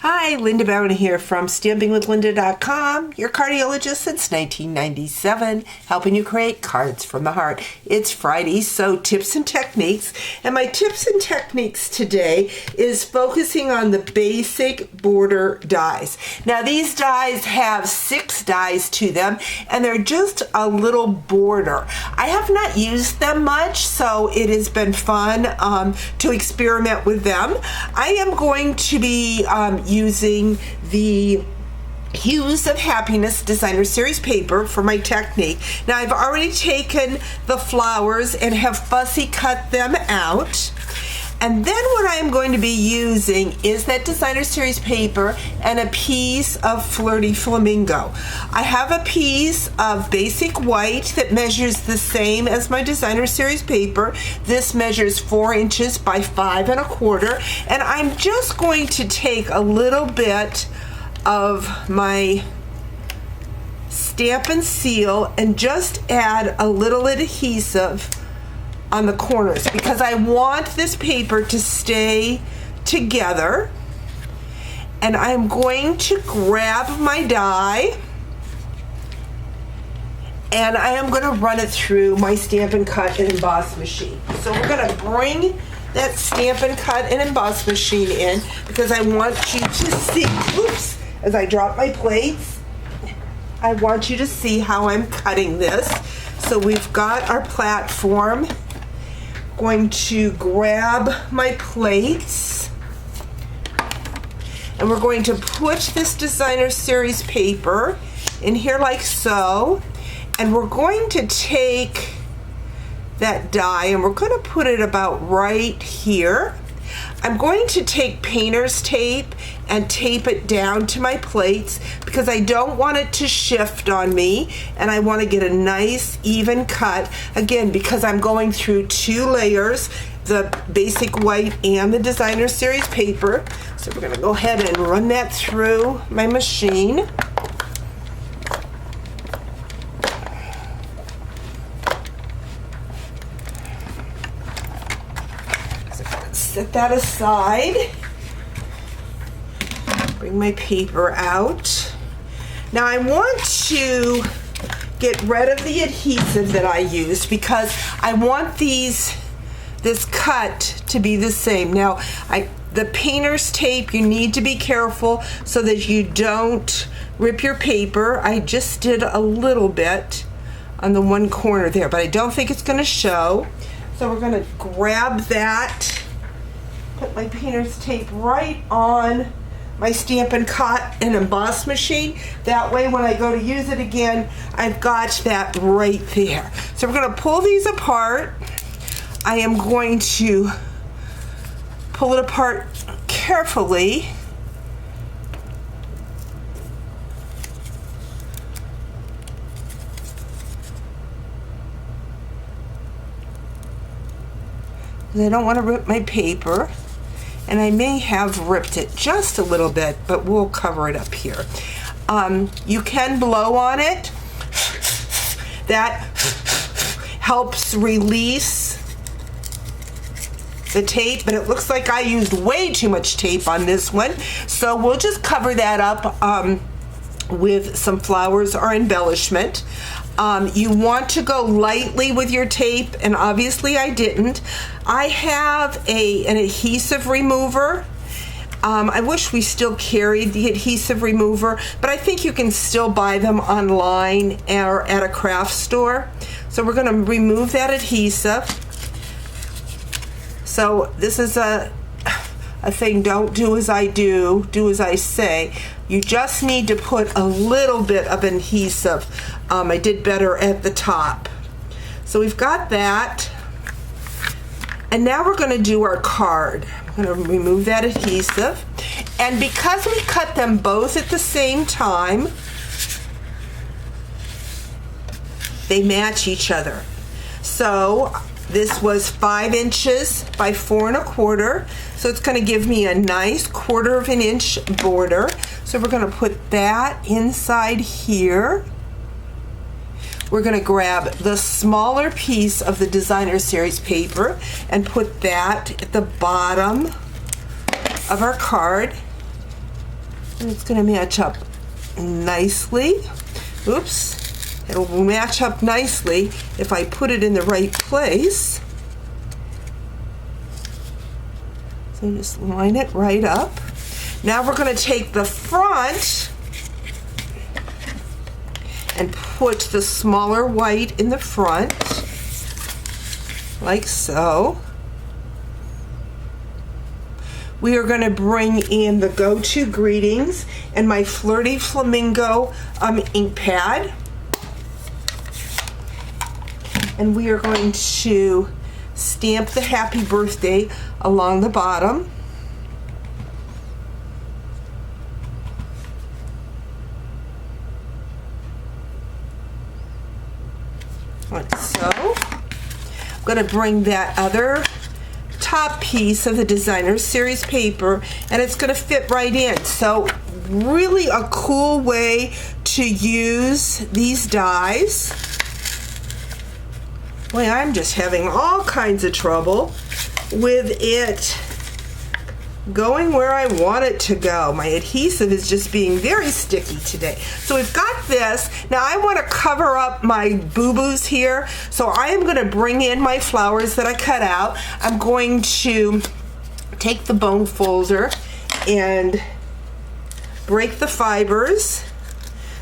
Hi, Linda Bowen here from StampingWithLinda.com, your cardiologist since 1997, helping you create cards from the heart. It's Friday, so tips and techniques. And my tips and techniques today is focusing on the basic border dies. Now, these dies have 6 dies to them, and they're just a little border. I have not used them much, so it has been fun to experiment with them. I am going to be using the Hues of Happiness Designer Series paper for my technique. Now, I've already taken the flowers and have fussy cut them out. And then what I'm going to be using is that Designer Series paper and a piece of Flirty Flamingo. I have a piece of basic white that measures the same as my Designer Series paper. This measures 4 inches by 5 1/4. And I'm just going to take a little bit of my Stamp and Seal and just add a little adhesive on the corners because I want this paper to stay together. And I'm going to grab my die and I am going to run it through my Stamp and Cut and Emboss machine. So we're going to bring that Stamp and Cut and Emboss machine in because I want you to see, oops, as I drop my plates, I want you to see how I'm cutting this. So we've got our platform. Going to grab my plates and we're going to put this Designer Series paper in here like so, and we're going to take that die and we're going to put it about right here. I'm going to take painter's tape and tape it down to my plates because I don't want it to shift on me and I want to get a nice even cut. Again, because I'm going through 2 layers, the basic white and the Designer Series paper. So we're going to go ahead and run that through my machine. Set that aside. Bring my paper out. Now I want to get rid of the adhesive that I used because I want this cut to be the same. Now, the painter's tape, you need to be careful so that you don't rip your paper. I just did a little bit on the one corner there, but I don't think it's going to show. So we're going to grab that. Put my painter's tape right on my Stamp and Cut and Emboss machine. That way when I go to use it again, I've got that right there. So we're going to pull these apart. I am going to pull it apart carefully. I don't want to rip my paper. And I may have ripped it just a little bit, but we'll cover it up here. You can blow on it. That helps release the tape, but it looks like I used way too much tape on this one. So we'll just cover that up with some flowers or embellishment. You want to go lightly with your tape, and obviously I didn't. I have an adhesive remover. I wish we still carried the adhesive remover, but I think you can still buy them online or at a craft store. So we're going to remove that adhesive. So this is a thing, don't do as I do, do as I say. You just need to put a little bit of adhesive. I did better at the top. So we've got that. And now we're going to do our card. I'm going to remove that adhesive. And because we cut them both at the same time, they match each other. So this was 5 inches by 4 1/4. So it's going to give me a nice 1/4 of an inch border. So we're going to put that inside here. We're going to grab the smaller piece of the Designer Series paper and put that at the bottom of our card. And it's going to match up nicely. Oops. It'll match up nicely if I put it in the right place. So just line it right up. Now we're going to take the front and put the smaller white in the front, like so. We are going to bring in the Go-To Greetings and my Flirty Flamingo ink pad. And we are going to stamp the happy birthday along the bottom. Like so. I'm going to bring that other top piece of the Designer Series paper, and it's going to fit right in. So really a cool way to use these dies. Boy, I'm just having all kinds of trouble with it going where I want it to go. My adhesive is just being very sticky today. So we've got this. Now I want to cover up my boo-boos here. So I am going to bring in my flowers that I cut out. I'm going to take the bone folder and break the fibers.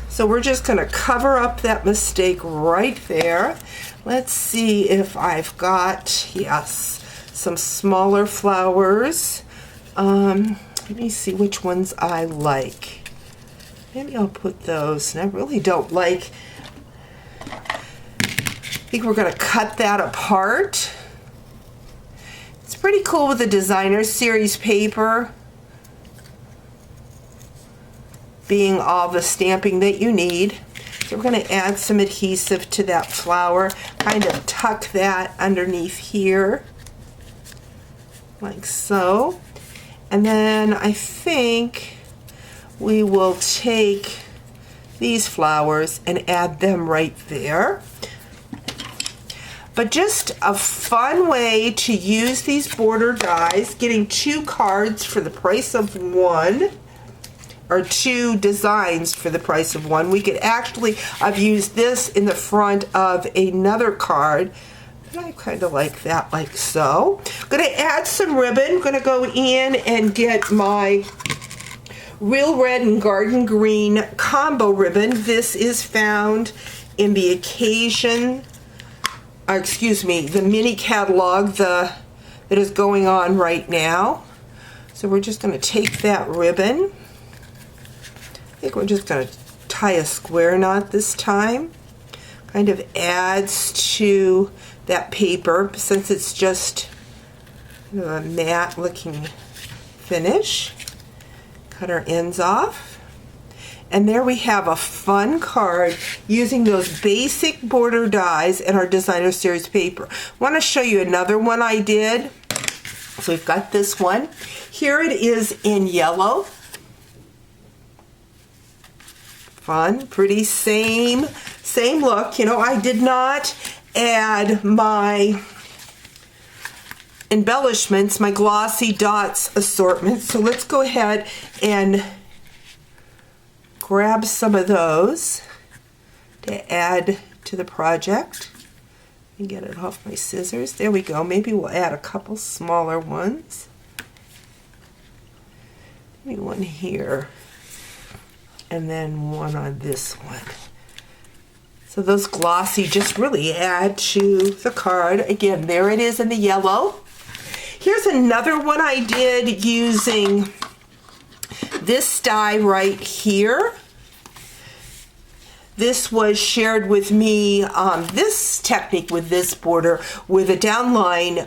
So we're just going to cover up that mistake right there. Let's see if I've got, yes, some smaller flowers. Let me see which ones I like. Maybe I'll put those. And I really don't like, I think we're going to cut that apart. It's pretty cool with the Designer Series paper being all the stamping that you need. So we're going to add some adhesive to that flower, kind of tuck that underneath here, like so. And then I think we will take these flowers and add them right there. But just a fun way to use these border dies, getting 2 cards for the price of 1, or 2 designs for the price of 1. We could actually have used this in the front of another card. And I kind of like that, like so. I'm going to add some ribbon. I'm going to go in and get my Real Red and Garden Green combo ribbon. This is found in the occasion, the mini catalog that is going on right now. So we're just going to take that ribbon. I think we're just going to tie a square knot this time. Kind of adds to that paper since it's just a matte looking finish. Cut our ends off. And there we have a fun card using those basic border dies in our Designer Series paper. I want to show you another one I did. So we've got this one. Here it is in yellow. Fun, pretty, same look. You know, I did not add my embellishments, my glossy dots assortment. So let's go ahead and grab some of those to add to the project. And get it off my scissors. There we go. Maybe we'll add a couple smaller ones. Maybe one here. And then one on this one. So those glossy just really add to the card. Again, there it is in the yellow. Here's another one I did using this die right here. This was shared with me, this technique with this border with a downline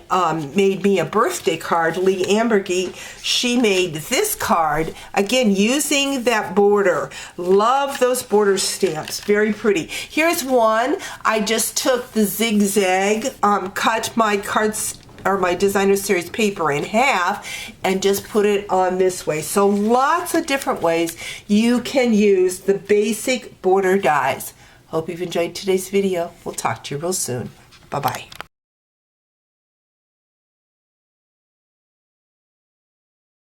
made me a birthday card. Lee Ambergy, she made this card, again, using that border. Love those border stamps, very pretty. Here's one, I just took the zigzag, cut my cards or my Designer Series paper in half and just put it on this way. So lots of different ways you can use the basic border dies. Hope you've enjoyed today's video. We'll talk to you real soon. Bye-bye.